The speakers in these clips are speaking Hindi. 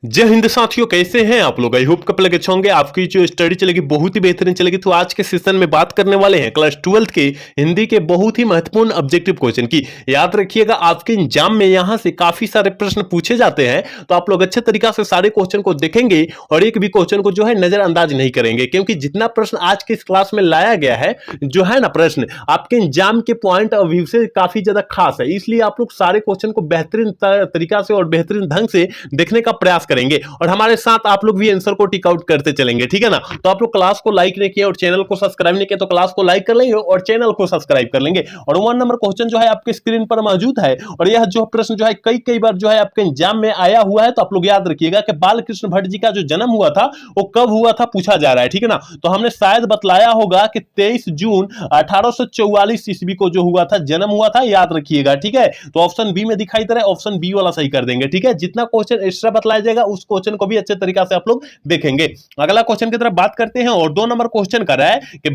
जय हिंद साथियों, कैसे हैं आप लोग। आई होप कप लगे अच्छे होंगे। आपकी जो स्टडी चलेगी बहुत ही बेहतरीन चलेगी। तो आज के सेशन में बात करने वाले हैं क्लास 12th के हिंदी के बहुत ही महत्वपूर्ण ऑब्जेक्टिव क्वेश्चन की। याद रखिएगा, आपके एग्जाम में यहां से काफी सारे प्रश्न पूछे जाते हैं, तो आप लोग अच्छे तरीका से सारे क्वेश्चन को देखेंगे और एक भी क्वेश्चन को जो है नजरअंदाज नहीं करेंगे, क्योंकि जितना प्रश्न आज के इस क्लास में लाया गया है जो है ना प्रश्न आपके एग्जाम के पॉइंट ऑफ व्यू से काफी ज्यादा खास है। इसलिए आप लोग सारे क्वेश्चन को बेहतरीन तरीका से और बेहतरीन ढंग से देखने का प्रयास करेंगे और हमारे साथ आप लोग भी आंसर को टिक आउट करते चलेंगे, ठीक है ना। तो आप लोग क्लास को लाइक नहीं किए और चैनल को सब्सक्राइब नहीं किए तो क्लास को लाइक कर लेंगे और चैनल को सब्सक्राइब कर लेंगे। और 1 नंबर क्वेश्चन जो है आपके स्क्रीन पर मौजूद है और यह जो प्रश्न जो है कई कई बार जो है आपके एग्जाम में आया हुआ है। तो आप लोग याद रखिएगा कि बाल कृष्ण भट्ट जी का जो जन्म हुआ था वो कब हुआ था पूछा जा रहा है, ठीक है ना। तो हमने शायद बतलाया होगा कि 23 जून 1844 ईस्वी को जो हुआ था, जन्म हुआ था, याद रखिएगा, ठीक है। तो ऑप्शन बी में दिखाई दे रहा है, ऑप्शन बी वाला सही कर देंगे, ठीक है। जितना क्वेश्चन एक्स्ट्रा बतलाया जाएगा उस क्वेश्चन को भी अच्छे तरीका से आप लोग देखेंगे। अगला क्वेश्चन की तरफ बात करते हैं और 2 नंबर क्वेश्चन कर रहा है कि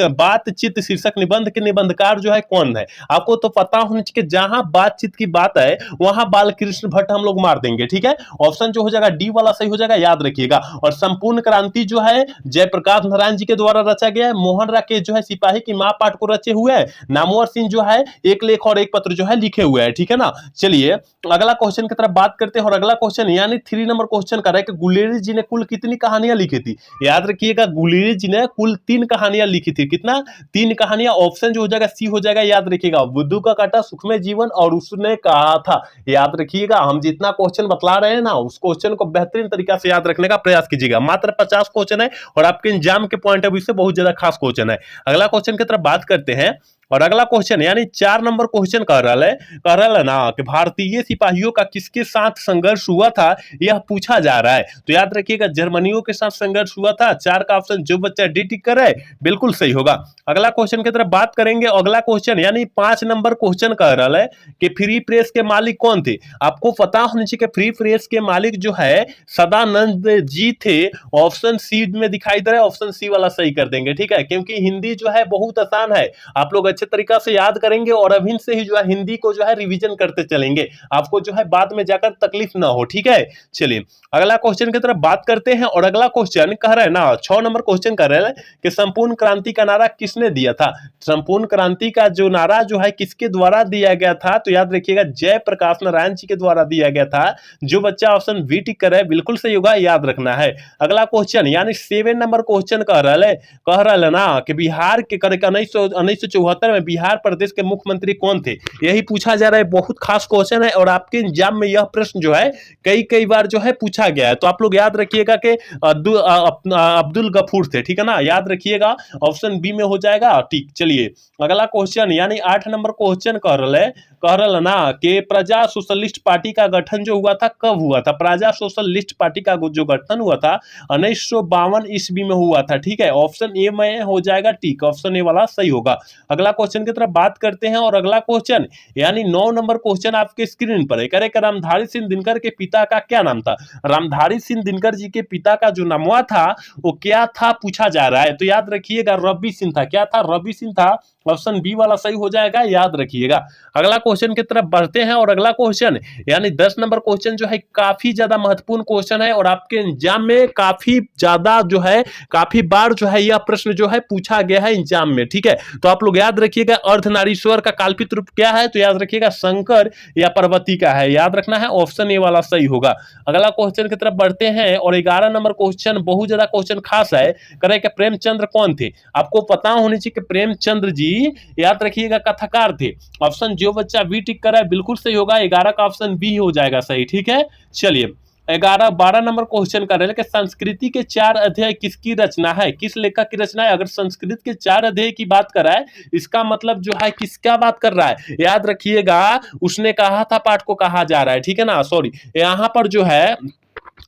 बातचीत शीर्षक निबंध के निबंधकार जो है कौन है। आपको तो पता होना चाहिए, जहां बातचीत की बात है वहां बाल कृष्ण भट्ट हम लोग मार देंगे, ठीक है। ऑप्शन जो हो जाएगा डी वाला सही हो जाएगा, याद रखिएगा। और संपूर्ण क्रांति जो है जयप्रकाश नारायण जी के द्वारा रचा गया है। मोहन राकेश जो है सिपाही की मां पाठ को रचे हुए हैं। नामवर सिंह जो है एक लेख और एक पत्र जो है लिखे हुए हैं, ठीक है ना। चलिए अगला क्वेश्चन की तरफ बात करते हैं और अगला क्वेश्चन यानी 3 नंबर क्वेश्चन कर रहा है कि गुलेरी जी ने कुल कितनी कहानियां लिखी थी। याद रखिएगा, गुलेरी जी ने कुल 3 कहानियां लिखी थी। कितना? 3 कहानियां। ऑप्शन जो हो जाएगा सी हो जाएगा, याद रखिएगा। बुद्धू का काटा, सुखमय जीवन और उसने कहा था। याद रखिएगा, हम जितना क्वेश्चन बतला रहे हैं ना उस क्वेश्चन को बेहतरीन तरीका से याद रखने का प्रयास कीजिएगा। मात्र 50 क्वेश्चन है और आपके एग्जाम के पॉइंट ऑफ व्यू से बहुत ज्यादा खास क्वेश्चन है। अगला क्वेश्चन की तरफ बात करते हैं और अगला क्वेश्चन यानी 4 नंबर क्वेश्चन कह रहा है ना कि भारतीय सिपाहियों का किसके साथ संघर्ष हुआ था, यह पूछा जा रहा है। तो याद रखिएगा, जर्मनियों के साथ संघर्ष हुआ था। 4 का ऑप्शन जो बच्चा डी टिक कर रहा है बिल्कुल सही होगा। अगला क्वेश्चन की तरफ बात करेंगे। अगला क्वेश्चन यानी 5 नंबर क्वेश्चन कह रहा है कि फ्री प्रेस के मालिक कौन थे। आपको पता होना चाहिए कि फ्री प्रेस के मालिक जो है सदानंद जी थे। ऑप्शन सी में दिखाई दे रहा है, ऑप्शन सी वाला सही कर देंगे, ठीक है। क्योंकि हिंदी जो है बहुत आसान है, आप लोग अच्छे तरीका से याद करेंगे और अभी से ही जो है हिंदी को जो है रिवीजन करते चलेंगे, आपको जो है बाद में जाकर तकलीफ ना हो, ठीक है। चलिए अगला क्वेश्चन की तरफ बात करते हैं और अगला क्वेश्चन कह रहा है ना 6 नंबर क्वेश्चन कह रहा है कि संपूर्ण क्रांति का नारा किसने दिया था। संपूर्ण क्रांति का जो नारा जो है किसके द्वारा दिया गया था। तो याद रखिएगा, जयप्रकाश नारायण जी के द्वारा दिया गया था। जो बच्चा ऑप्शन बी टिक कर रहा है बिल्कुल सही होगा, याद रखना है। अगला क्वेश्चन यानी 7 नंबर क्वेश्चन कह रहा है ना कि बिहार के 1974 में बिहार प्रदेश के मुख्यमंत्री कौन थे, यही पूछा जा रहा है। बहुत खास क्वेश्चन है और आपके एग्जाम में यह प्रश्न जो है कई कई बार जो है पूछा गया है। तो आप लोग याद रखिएगा कि अब्दुल गफूर थे, ठीक है ना, याद रखिएगा। ऑप्शन बी में हो जाएगा, ठीक। चलिए अगला क्वेश्चन यानी 8 नंबर क्वेश्चन कह रहा ना कि प्रजा सोशलिस्ट पार्टी का गठन जो हुआ था कब हुआ था। प्रजा सोशलिस्ट पार्टी का जो गठन हुआ था 1952 ईस्वी में हुआ था, ठीक है। ऑप्शन ए में हो जाएगा, ठीक। ऑप्शन ए वाला सही होगा। अगला क्वेश्चन की तरफ बात करते हैं और अगला क्वेश्चन यानी 9 नंबर क्वेश्चन आपके स्क्रीन पर है। कह रहे कि रामधारी सिंह दिनकर के पिता का क्या नाम था। रामधारी सिंह दिनकर जी के पिता का जो नाम था वो क्या था पूछा जा रहा है। तो याद रखिएगा, रवि सिंह था। क्या था? रवि सिंह था। ऑप्शन बी वाला सही हो जाएगा, याद रखिएगा। अगला क्वेश्चन की तरफ बढ़ते हैं और अगला क्वेश्चन यानी 10 नंबर क्वेश्चन जो है काफी ज्यादा महत्वपूर्ण क्वेश्चन है और आपके एग्जाम में काफी ज्यादा जो है काफी बार जो है यह प्रश्न जो है पूछा गया है एग्जाम में, ठीक है। तो आप लोग याद रखिएगा, अर्धनारीश्वर का काल्पित रूप क्या है। तो याद रखिएगा, शंकर या पार्वती का है, याद रखना है। ऑप्शन ए वाला सही होगा। अगला क्वेश्चन की तरफ बढ़ते हैं और 11 नंबर क्वेश्चन बहुत ज्यादा क्वेश्चन खास है। करे कि प्रेमचंद्र कौन थे। आपको पता होनी चाहिए कि प्रेमचंद्र जी याद रखिएगा कथाकार थे। ऑप्शन जो बच्चा बी टिक कर रहा है बिल्कुल सही होगा। 11 का ऑप्शन बी हो जाएगा सही, ठीक है। चलिए 12 नंबर क्वेश्चन कर रहे हैं कि संस्कृति के 4 अध्याय किसकी रचना है, किस लेखक की रचना है। अगर संस्कृत के 4 अध्याय की बात कर रहा है इसका मतलब जो है किसका बात कर रहा है। याद रखिएगा, उसने कहा था पाठ को कहा जा रहा है, ठीक है ना। सॉरी, यहाँ पर जो है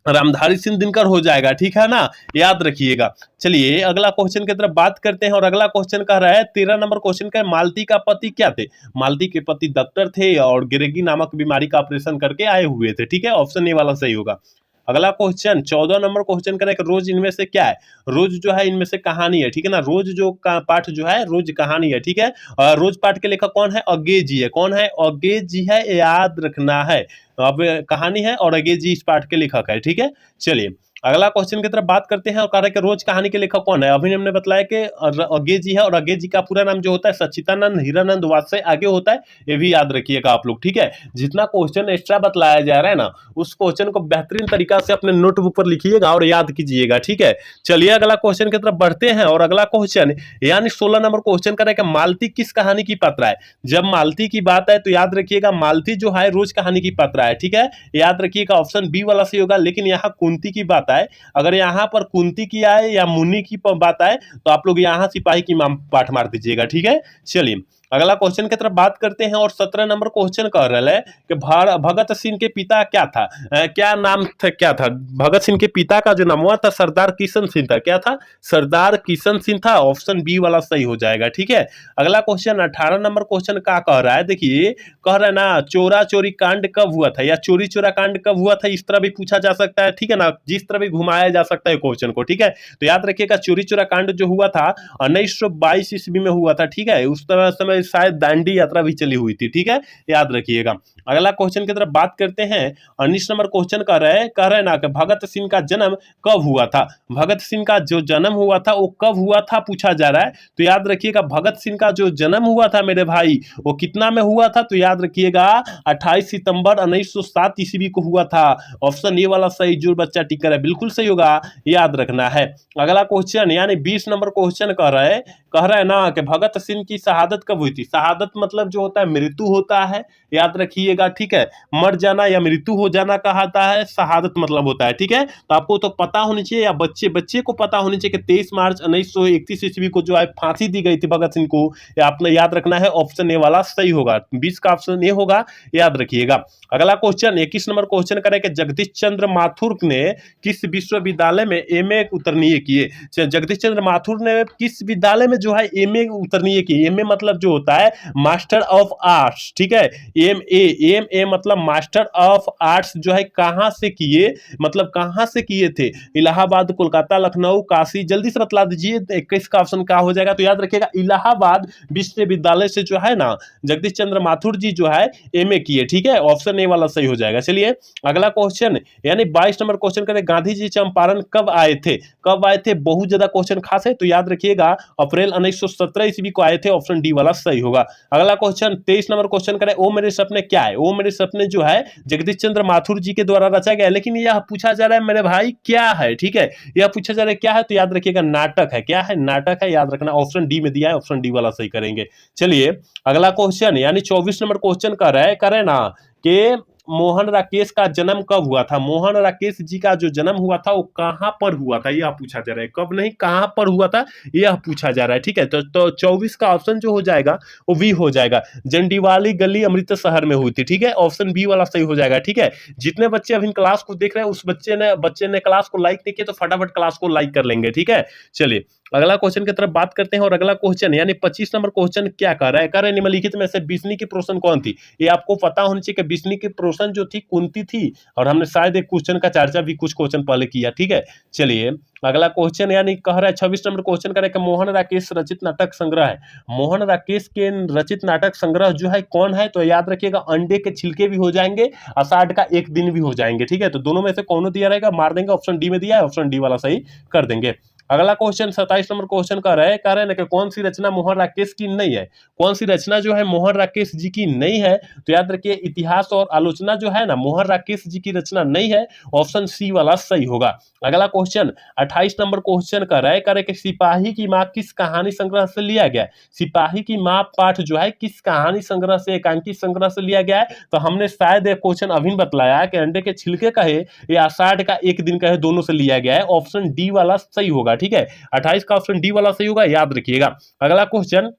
रामधारी सिंह दिनकर हो जाएगा, ठीक है ना, याद रखिएगा। चलिए अगला क्वेश्चन की तरफ बात करते हैं और अगला क्वेश्चन कह रहा है 13 नंबर क्वेश्चन का, मालती का पति क्या थे। मालती के पति डॉक्टर थे और गिरेगी नामक बीमारी का ऑपरेशन करके आए हुए थे, ठीक है। ऑप्शन ए वाला सही होगा। अगला क्वेश्चन 14 नंबर क्वेश्चन करें कि रोज इनमें से क्या है? रोज जो है इनमें से कहानी है, ठीक है ना। रोज जो का पाठ जो है रोज कहानी है, ठीक है। और रोज पाठ के लेखक कौन है? अज्ञे जी है। कौन है? अज्ञे जी है, याद रखना है। अब कहानी है और अज्ञे जी इस पाठ के लेखक है, ठीक है। चलिए अगला क्वेश्चन की तरफ बात करते हैं और कह रहे हैं कि रोज कहानी के लेखक कौन है? अभी हमने बताया कि अज्ञे जी है और अज्ञे जी का पूरा नाम जो होता है सच्चिदानंद हीरानंद वात्सय आगे होता है, ये भी याद रखिएगा आप लोग, ठीक है। जितना क्वेश्चन एक्स्ट्रा बतलाया जा रहा है ना, उस क्वेश्चन को बेहतरीन तरीका से अपने नोटबुक पर लिखिएगा और याद कीजिएगा, ठीक है। चलिए अगला क्वेश्चन की तरफ बढ़ते हैं और अगला क्वेश्चन यानी 16 नंबर क्वेश्चन करें कि मालती किस कहानी की पात्र है? जब मालती की बात है तो याद रखिएगा मालती जो है रोज कहानी की पात्र है, ठीक है। याद रखिएगा ऑप्शन बी वाला सही होगा, लेकिन यहाँ कुंती की बात है। अगर यहाँ पर कुंती की आए या मुनि की बात आए तो आप लोग यहाँ सिपाही की पाठ मार दीजिएगा, ठीक है। चलिए अगला क्वेश्चन की तरफ बात करते हैं और 17 नंबर क्वेश्चन कह रहा है कि भगत सिंह के पिता क्या था? क्या नाम था? क्या था भगत सिंह के पिता का? जो नाम हुआ था सरदार किशन सिंह था। क्या था? सरदार किशन सिंह था। ऑप्शन बी वाला सही हो जाएगा, ठीक है। अगला क्वेश्चन 18 नंबर क्वेश्चन क्या कह रहा है? देखिए कह रहा है ना चोरा चोरी कांड कब हुआ था या चोरी चोरा कांड कब हुआ था, इस तरह भी पूछा जा सकता है, ठीक है ना। जिस तरह भी घुमाया जा सकता है क्वेश्चन को, ठीक है। तो याद रखिएगा चोरी चोरा कांड जो हुआ था 1922 ईस्वी में हुआ था, ठीक है। उस तरह समय शायद दांडी यात्रा भी चली हुई थी, ठीक है। याद रखिएगा। अगला क्वेश्चन की तरफ बात करते हैं। 19 नंबर क्वेश्चन कह रहे हैं ना कि भगत सिंह का जन्म कब हुआ था? भगत सिंह का जो जन्म हुआ था वो कब हुआ था पूछा जा रहा है। तो याद रखिएगा भगत सिंह का जो जन्म हुआ था मेरे भाई वो कितना में हुआ था? तो याद रखिएगा 28 सितंबर 1907 ईस्वी को हुआ था। ऑप्शन ए वाला सही जो बच्चा टिक कर है बिल्कुल सही होगा, याद रखना है। अगला क्वेश्चन यानी 20 नंबर क्वेश्चन कह रहा है ना कि भगत सिंह की शहादत कब हुई थी? शहादत मतलब जो होता है मृत्यु होता है, याद रखिएगा, ठीक है। मर जाना या मृत्यु हो जाना कहता है, शहादत मतलब होता है, ठीक है। तो आपको तो पता होनी चाहिए या बच्चे को पता होनी चाहिए कि 23 मार्च 1931 ईस्वी को जो है फांसी दी गई थी भगत सिंह को। आपने याद रखना है, ऑप्शन ए वाला सही होगा, 20 का ऑप्शन ए होगा, याद रखिएगा। अगला क्वेश्चन 21 नंबर क्वेश्चन करें कि जगदीश चंद्र माथुर ने किस विश्वविद्यालय में एमए उत्तीर्ण किए? जगदीश चंद्र माथुर ने किस विद्यालय में जो है एमए उत्तीर्ण किए? एमए मतलब जो होता है मास्टर ऑफ आर्ट्स, ठीक है। एमए मतलब मास्टर ऑफ आर्ट्स जो है कहां से किए, मतलब कहां से किए थे? इलाहाबाद, कोलकाता, लखनऊ, काशी, जल्दी से बतला दीजिए 21 का ऑप्शन क्या हो जाएगा? तो याद रखिएगा इलाहाबाद विश्वविद्यालय से जो है ना जगदीश चंद्र माथुर जी जो है एमए किए, ठीक है। ऑप्शन ए वाला सही हो जाएगा। चलिए अगला क्वेश्चन यानी 22 नंबर क्वेश्चन करें गांधी जी चंपारण कब आए थे? कब आए थे? बहुत ज्यादा क्वेश्चन खास है, तो याद रखिएगा अप्रैल 1917 ईस्वी को आए थे। ऑप्शन डी वाला सही होगा। अगला क्वेश्चन 23 नंबर क्वेश्चन करें ओ मेरे सपने क्या है? ओ मेरे सपने जो है जगदीश चंद्र माथुर जी के द्वारा रचा गया, लेकिन यह पूछा जा रहा है मेरे भाई क्या है, ठीक है। यह पूछा जा रहा है क्या है, तो याद रखिएगा नाटक है। क्या है? नाटक है, याद रखना। ऑप्शन डी में दिया है, ऑप्शन डी वाला सही करेंगे। चलिए अगला क्वेश्चन यानी 24 नंबर क्वेश्चन कर रहे करे ना कि मोहन राकेश का जन्म कब हुआ था? मोहन राकेश जी का जो जन्म हुआ था वो कहां पर हुआ था, यह पूछा जा रहा है। कब नहीं, कहां पर हुआ था यह पूछा जा रहा है, ठीक है। तो 24 का ऑप्शन जो हो जाएगा वो बी हो जाएगा। जंडीवाली गली अमृतसर शहर में हुई थी, ठीक है। ऑप्शन बी वाला सही हो जाएगा, ठीक है। जितने बच्चे अभी क्लास को देख रहे हैं उस बच्चे ने क्लास को लाइक नहीं किया तो फटाफट क्लास को लाइक कर लेंगे, ठीक है। चलिए अगला क्वेश्चन की तरफ बात करते हैं और अगला क्वेश्चन यानी 25 नंबर क्वेश्चन क्या कर रहा है? कह रहे निम्नलिखित में से बिस्नी की प्रोसन कौन थी? ये आपको पता होना चाहिए कि बिस्नी की प्रोसन जो थी कुंती थी, और हमने शायद एक क्वेश्चन का चर्चा भी कुछ क्वेश्चन पहले किया, ठीक है। चलिए अगला क्वेश्चन यानी कह रहा है 26 नंबर क्वेश्चन करें कि मोहन राकेश रचित नाटक संग्रह है। मोहन राकेश के रचित नाटक संग्रह जो है कौन है? तो याद रखिएगा अंडे के छिलके भी हो जाएंगे, आषाढ़ का एक दिन भी हो जाएंगे, ठीक है। तो दोनों में से कौन दिया रहेगा, मार देंगे। ऑप्शन डी में दिया है, ऑप्शन डी वाला सही कर देंगे। अगला क्वेश्चन 27 नंबर क्वेश्चन का कह रहे हैं कि कौन सी रचना मोहन राकेश की नहीं है? कौन सी रचना जो है मोहन राकेश जी की नहीं है? तो याद रखिए इतिहास और आलोचना जो है ना मोहन राकेश जी की रचना नहीं है। ऑप्शन सी वाला सही होगा। अगला क्वेश्चन 28 नंबर क्वेश्चन का करे कि सिपाही की मां किस कहानी संग्रह से लिया गया? सिपाही की मां पाठ जो है किस कहानी संग्रह से, एकांकी संग्रह से लिया गया है? तो हमने शायद एक क्वेश्चन अभी बतलाया कि अंडे के छिलके कहे या आषाढ़ का एक दिन कहे, दोनों से लिया गया है। ऑप्शन डी वाला सही होगा, ठीक है। 28 का ऑप्शन डी वाला सही होगा, याद रखिएगा। अगला क्वेश्चन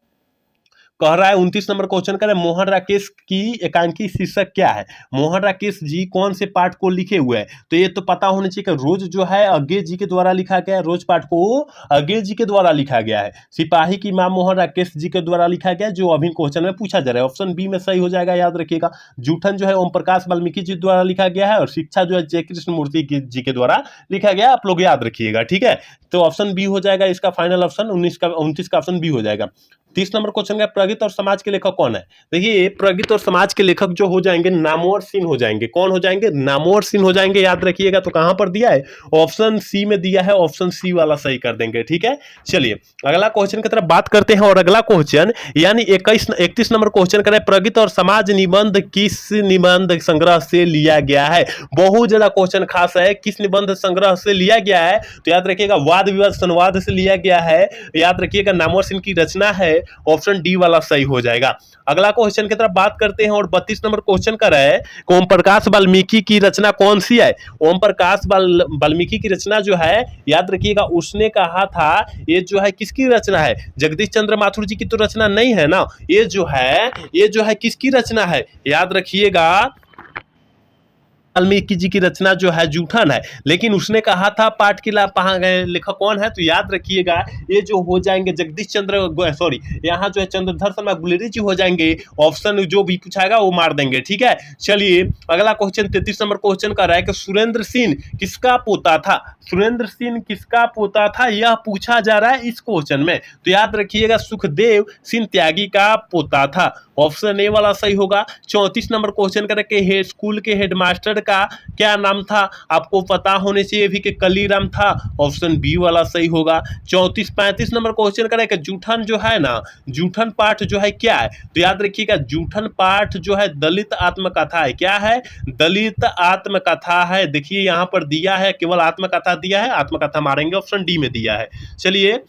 कह रहा है 29 नंबर क्वेश्चन कर रहा है मोहन राकेश की एकांकी शीर्षक क्या है। मोहन राकेश जी कौन से पाठ को लिखे हुए हैं, तो ये तो पता होना चाहिए कि रोज जो है अज्ञे जी के द्वारा लिखा गया है, रोज पाठ को अज्ञे जी के द्वारा लिखा गया है। सिपाही की मां मोहन राकेश जी के द्वारा लिखा गया, जो अभी क्वेश्चन में पूछा जा रहा है। ऑप्शन बी में सही हो जाएगा, याद रखिएगा। जूठन जो है ओम प्रकाश वाल्मीकि जी द्वारा लिखा गया है, और शिक्षा जो है जय कृष्ण मूर्ति जी के द्वारा लिखा गया, आप लोग याद रखिएगा, ठीक है। तो ऑप्शन बी हो जाएगा इसका फाइनल ऑप्शन, 29 का ऑप्शन बी हो जाएगा। 30 नंबर क्वेश्चन का प्रगति और समाज के लेखक कौन है। देखिए प्रगति और समाज के लेखक जो हो जाएंगे नामवर सिंह हो जाएंगे। कौन हो जाएंगे, नामवर सिंह हो जाएंगे, याद रखिएगा। तो कहां पर दिया है, ऑप्शन सी में दिया है, ऑप्शन सी वाला सही कर देंगे, ठीक है। चलिए अगला क्वेश्चन की तरफ बात करते हैं, और अगला क्वेश्चन यानी 31 नंबर क्वेश्चन करें, प्रगति और समाज निबंध किस निबंध संग्रह से लिया गया है। बहुत ज्यादा क्वेश्चन खास है, किस निबंध संग्रह से लिया गया है, तो याद रखिएगा वाद विवाद संवाद से लिया गया है, याद रखिएगा। नामवर सिंह की रचना है, ऑप्शन डी वाला सही हो जाएगा। अगला क्वेश्चन की तरफ बात करते हैं, और 32 नंबर क्वेश्चन कर रहा है ओम प्रकाश वाल्मीकि की रचना कौन सी है। ओम प्रकाश वाल्मीकि की रचना जो है, याद रखिएगा, उसने कहा था ये जो है किसकी रचना है, जगदीश चंद्र माथुर जी की तो रचना नहीं है ना, ये जो है किसकी रचना है, याद रखिएगा। वाल्मीकि जी की रचना जो है जूठन है, लेकिन उसने कहा था पाठ के लेखक कौन है, तो याद रखिएगा ये जो हो जाएंगे जगदीश चंद्र, सॉरी यहाँ जो है चंद्रधर शर्मा गुलेरी जी हो जाएंगे। ऑप्शन जो भी पूछाएगा वो मार देंगे, ठीक है। चलिए अगला क्वेश्चन 33 नंबर क्वेश्चन का रहा है कि सुरेंद्र सिंह किसका पोता था। सुरेंद्र सिंह किसका पोता था, यह पूछा जा रहा है इस क्वेश्चन में। तो याद रखिएगा सुखदेव सिंह त्यागी का पोता था, ऑप्शन ए वाला सही होगा। 34 नंबर क्वेश्चन करके स्कूल के हेडमास्टर का क्या नाम था, आपको पता होने चाहिए भी कि कलीराम था, ऑप्शन बी वाला सही होगा। 35 नंबर क्वेश्चन करें कि जूठन जो है ना, जूठन पाठ जो है क्या है, तो याद रखिएगा जूठन पाठ जो है दलित आत्मकथा है। क्या है, दलित आत्मकथा है। देखिए यहां पर दिया है, केवल आत्मकथा दिया है, आत्मकथा मारेंगे, ऑप्शन डी में दिया है। चलिए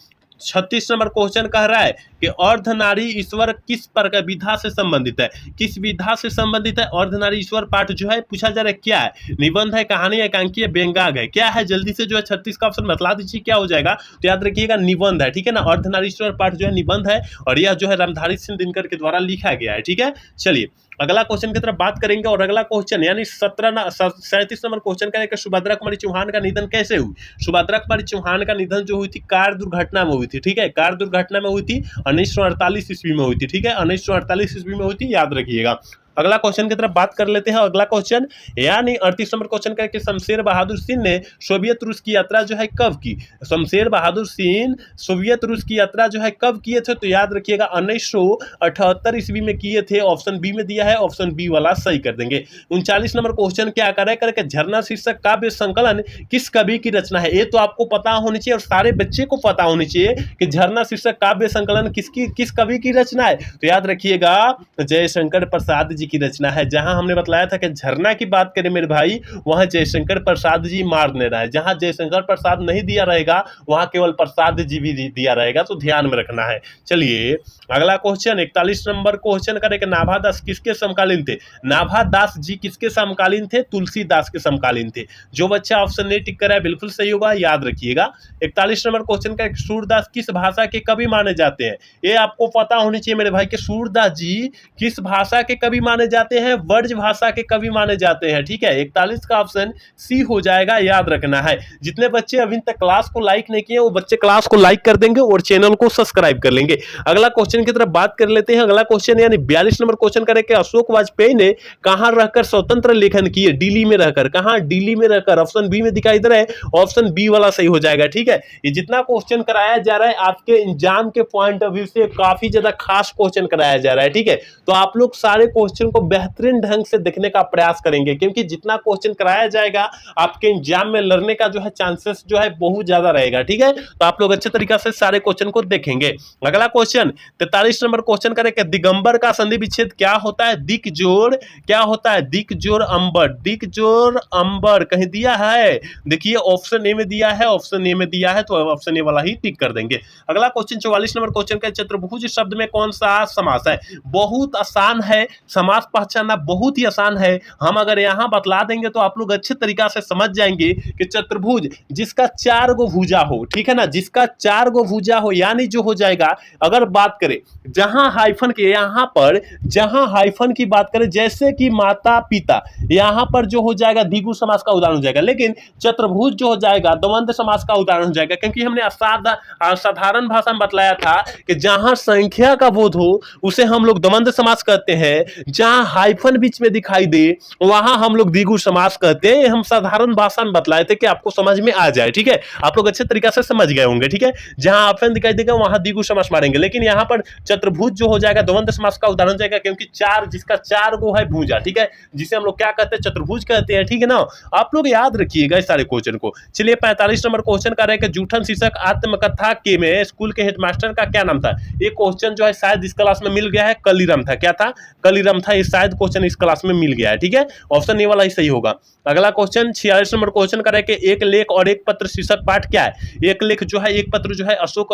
36 नंबर क्वेश्चन कह रहा है कि अर्धनारी ईश्वर किस प्रकार विधा से संबंधित है, किस विधा से संबंधित है। अर्धनारी ईश्वर पाठ जो है पूछा जा रहा है क्या है, निबंध है, कहानी, एकांकी है, व्यंग्याग है, क्या है, जल्दी से जो है 36 का ऑप्शन बतला दीजिए क्या हो जाएगा। तो याद रखिएगा निबंध है, ठीक है ना। अर्धनारी ईश्वर पाठ जो है निबंध है, और यह जो है रामधारी सिंह दिनकर के द्वारा लिखा गया है, ठीक है। चलिए अगला क्वेश्चन की तरफ बात करेंगे, और अगला क्वेश्चन यानी 37 नंबर क्वेश्चन का सुभद्रा कुमारी चौहान का निधन कैसे हुई। सुभद्रा कुमारी चौहान का निधन जो हुई थी कार दुर्घटना में हुई थी, ठीक है। कार दुर्घटना में हुई थी, 1948 ईस्वी में हुई थी, ठीक है, 1948 ईस्वी में हुई थी, याद रखिएगा। अगला क्वेश्चन की तरफ बात कर लेते हैं। अगला क्वेश्चन यानी 38 नंबर क्वेश्चन का कि शमशेर बहादुर सिंह ने सोवियत रूस की यात्रा जो है कब की। शमशेर बहादुर सिंह सोवियत रूस की यात्रा जो है कब किए थे, तो याद रखिएगा 1978 ईस्वी में किए थे, ऑप्शन बी में दिया है, ऑप्शन बी वाला सही कर देंगे। 39 नंबर क्वेश्चन क्या करे करके झरना शीर्षक काव्य संकलन किस कवि की रचना है। ये तो आपको पता होनी चाहिए और सारे बच्चे को पता होनी चाहिए कि झरना शीर्षक काव्य संकलन किस कवि की रचना है। तो याद रखिएगा जयशंकर प्रसाद जी की रचना है। जहां हमने बतलाया था कि झरना की बात करें मेरे भाई, वहां जयशंकर प्रसाद जी मार दे रहा है, जहां जयशंकर प्रसाद नहीं दिया रहेगा वहां केवल प्रसाद जी भी दिया रहेगा, तो ध्यान में रखना है। चलिए अगला क्वेश्चन 41 नंबर क्वेश्चन करें कि नाभादास किसके समकालीन थे। नाभादास जी किसके समकालीन थे, तुलसीदास के समकालीन थे। जो बच्चा ऑप्शन नहीं टिक कर है बिल्कुल सही होगा, याद रखिएगा। 41 नंबर क्वेश्चन का सूरदास किस भाषा के कवि माने जाते हैं। ये आपको पता होनी चाहिए मेरे भाई कि सूरदास जी किस भाषा के कवि माने जाते हैं, ब्रज भाषा के कवि माने जाते हैं, ठीक है। 41 का ऑप्शन सी हो जाएगा, याद रखना है। जितने बच्चे अभी तक क्लास को लाइक नहीं किए वो बच्चे क्लास को लाइक कर देंगे और चैनल को सब्सक्राइब कर लेंगे। अगला क्वेश्चन की तरफ बात कर लेते हैं। अगला क्वेश्चन यानी 42 नंबर क्वेश्चन करें कि अशोक वाजपेयी ने कहां रहकर स्वतंत्र लेखन किए। दिल्ली में रहकर, कहां, दिल्ली में रहकर, ऑप्शन बी में दिखाई दे रहा है, ऑप्शन बी वाला सही हो जाएगा, ठीक है। ये जितना क्वेश्चन कराया जा रहा है आपके एग्जाम के पॉइंट ऑफ व्यू से काफी ज्यादा खास क्वेश्चन कराया जा रहा है, ठीक है। तो आप लोग सारे क्वेश्चन को बेहतरीन ढंग से देखने का प्रयास करेंगे, क्योंकि जितना क्वेश्चन कराया जाएगा आपके एग्जाम में लड़ने का जो है चांसेस जो है बहुत ज्यादा रहेगा, ठीक है। तो आप लोग अच्छे तरीके से सारे क्वेश्चन को देखेंगे। अगला क्वेश्चन 43 नंबर क्वेश्चन करें कि दिगंबर का संधि विच्छेद क्या होता है। दिक जोड़ क्या होता है, दिक जोड़ अंबर, दिक जोड़ अंबर कहीं दिया है, देखिए ऑप्शन ए में दिया है, ऑप्शन ए में दिया है, तो ऑप्शन ए वाला ही टिक कर देंगे। अगला क्वेश्चन 44 नंबर क्वेश्चन का चतुर्भुज शब्द में कौन सा समास है। बहुत आसान है, समास समास पहचानना बहुत ही आसान है। हम अगर यहाँ बतला देंगे तो आप लोग अच्छे तरीका से समझ जाएंगे कि चतुर्भुज जिसका 4 गो भुजा हो, ठीक है ना, जिसका 4 गो भुजा हो, यानी जो हो जाएगा, अगर बात करें जहां हाइफन के, यहां पर जहां हाइफन की बात करें, जैसे कि माता पिता, यहां पर जो हो जाएगा द्विगु समास का उदाहरण हो जाएगा, लेकिन चतुर्भुज जो हो जाएगा द्वंद्व समास का उदाहरण हो जाएगा, क्योंकि हमने साधारण भाषा में बतलाया था कि जहां संख्या का बोध हो उसे हम लोग द्वंद्व समास कहते हैं, जहां हाइफन बीच में दिखाई दे वहां हम लोग द्विगु समास कहते हैं। हम साधारण भाषा में बतलाए थे कि आपको समझ में आ जाए, ठीक है, आप लोग अच्छे तरीके से समझ गए होंगे, ठीक है। जहां हाइफन दिखाई देगा वहां द्विगु समास मारेंगे, लेकिन यहां पर चतुर्भुज जो हो जाएगा द्वंद्व समास का उदाहरण जाएगा, क्योंकि चार, जिसका 4 गो है भुजा, ठीक है, जिसे हम लोग क्या कहते हैं, चतुर्भुज कहते हैं, ठीक है ना। आप लोग याद रखिएगा इस सारे क्वेश्चन को। चलिए 45 नंबर क्वेश्चन का रहेगा, जूठन शीर्षक आत्मकथा के में स्कूल के हेडमास्टर का क्या नाम था। ये क्वेश्चन जो है शायद इस क्लास में मिल गया है, कलीराम था। क्या था? कलीराम था। ये शायद क्वेश्चन इस क्लास में मिल गया है, ठीक है, ऑप्शन ए वाला ही सही होगा। अगला क्वेश्चन 46 नंबर क्वेश्चन का रहेगा, एक लेख और एक पत्र शीर्षक पाठ क्या है। एक लेख जो है, एक पत्र जो है अशोक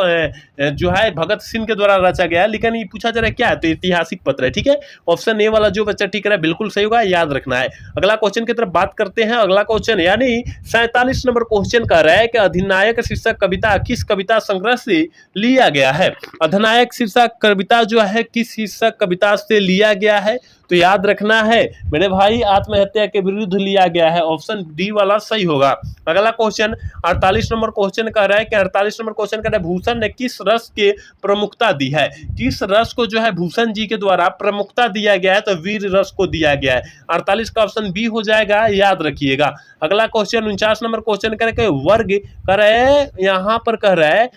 जो है भगत सिंह के द्वारा रचा गया है, लेकिन ये पूछा जा रहा है क्या है, तो ऐतिहासिक पत्र है, ठीक है, ऑप्शन ए वाला जो बच्चा ठीक है बिल्कुल सही होगा, याद रखना है। अगला क्वेश्चन की तरफ बात करते हैं। अगला क्वेश्चन यानी 47 नंबर क्वेश्चन का रहा है कि अधिनायक शीर्षक कविता किस कविता संग्रह से लिया गया है। अधिनायक शीर्षक कविता जो है किस शीर्षक कविता से लिया गया है, तो याद रखना है मेरे भाई, आत्महत्या के विरुद्ध लिया गया है, ऑप्शन डी वाला सही होगा। अगला क्वेश्चन 48 नंबर क्वेश्चन का रहा है कि 48 नंबर क्वेश्चन का भूषण ने किस रस के प्रमुखता दी है। किस रस को जो है भूषण जी के द्वारा प्रमुखता दिया गया है, तो वीर रस को दिया गया है। 48 का ऑप्शन बी हो जाएगा, याद रखिएगा। अगला क्वेश्चन 49 नंबर क्वेश्चन करके वर्ग कर रहा है, यहां पर कह रहा है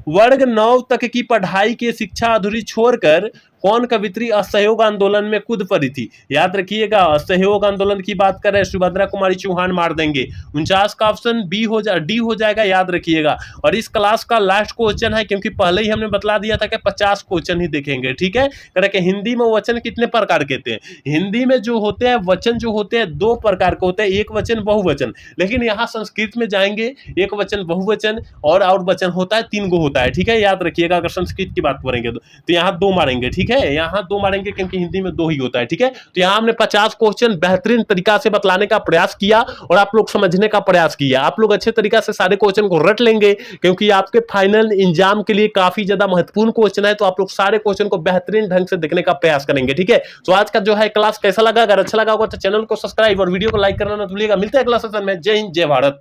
वर्ग 9 तक की पढ़ाई की शिक्षा अधूरी छोड़कर कौन कवित्री असहयोग आंदोलन में कूद पड़ी थी। याद रखिएगा, असहयोग आंदोलन की बात कर रहे हैं, सुभद्रा कुमारी चौहान मार देंगे। 49 का ऑप्शन बी डी हो जाएगा, याद रखिएगा। और इस क्लास का लास्ट क्वेश्चन है, क्योंकि पहले ही हमने बतला दिया था कि 50 क्वेश्चन ही देखेंगे, ठीक है। करके हिंदी में वचन कितने प्रकार के होते हैं। हिंदी में जो होते हैं वचन जो होते हैं 2 प्रकार के होते हैं, एक वचन बहुवचन, लेकिन यहाँ संस्कृत में जाएंगे एक वचन बहुवचन और वचन होता है 3 गो होता है, ठीक है, याद रखिएगा। अगर संस्कृत की बात करेंगे तो यहाँ 2 मारेंगे, ठीक है, यहाँ 2 मारेंगे क्योंकि हिंदी में 2 ही होता है, ठीक है। तो यहाँ हमने 50 क्वेश्चन बेहतरीन तरीका से बतलाने का प्रयास किया और आप लोग समझने का प्रयास किया। आप लोग अच्छे तरीका से सारे क्वेश्चन को रट लेंगे, क्योंकि आपके फाइनल एग्जाम के लिए काफी ज्यादा महत्वपूर्ण क्वेश्चन है, तो आप लोग सारे क्वेश्चन को बेहतरीन ढंग से देखने का प्रयास करेंगे, ठीक है। तो आज का जो है क्लास कैसा लगा, अगर अच्छा लगा होगा तो चैनल को सब्सक्राइब और वीडियो को लाइक करना ना भूलिएगा। मिलते हैं अगला सेशन में। जय हिंद, जय भारत।